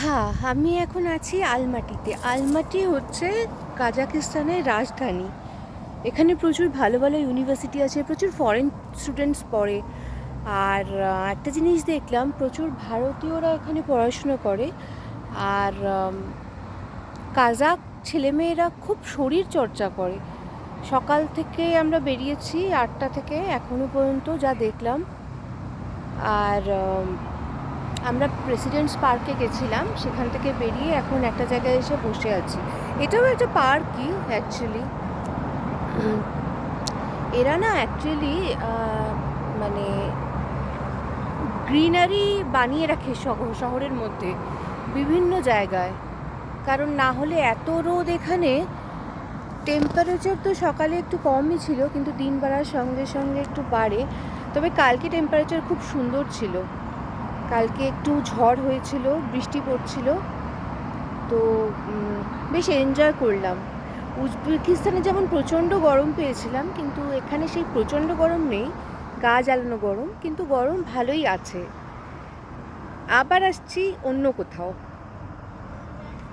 হ্যাঁ, আমি এখন আছি আলমাটিতে। আলমাটি হচ্ছে কাজাকিস্তানের রাজধানী। এখানে প্রচুর ভালো ভালো ইউনিভার্সিটি আছে, প্রচুর ফরেন স্টুডেন্টস পড়ে। আর একটা জিনিস দেখলাম, প্রচুর ভারতীয়রা এখানে পড়াশুনো করে। আর কাজাক ছেলেমেয়েরা খুব শরীর চর্চা করে। সকাল থেকে আমরা বেরিয়েছি 8টা থেকে এখনো পর্যন্ত যা দেখলাম। আর আমরা প্রেসিডেন্টস পার্কে গেছিলাম, সেখান থেকে বেরিয়ে এখন একটা জায়গায় এসে বসে আছি। এটাও একটা পার্কই অ্যাকচুয়ালি। এরা না অ্যাকচুয়ালি মানে গ্রিনারি বানিয়ে রাখে শহরের মধ্যে বিভিন্ন জায়গায়, কারণ না হলে এত রোদ এখানে। টেম্পারেচার তো সকালে একটু কমই ছিল, কিন্তু দিন বাড়ার সঙ্গে সঙ্গে একটু বাড়ে। তবে কালকে টেম্পারেচার খুব সুন্দর ছিল। কালকে একটু ঝড় হয়েছিল, বৃষ্টি পড়ছিল, তো বেশ এনজয় করলাম। উজবেকিস্তানে যেমন প্রচণ্ড গরম পেয়েছিলাম, কিন্তু এখানে সেই প্রচণ্ড গরম নেই, গা জ্বালানো গরম, কিন্তু গরম ভালোই আছে। আবার আসছি অন্য কোথাও।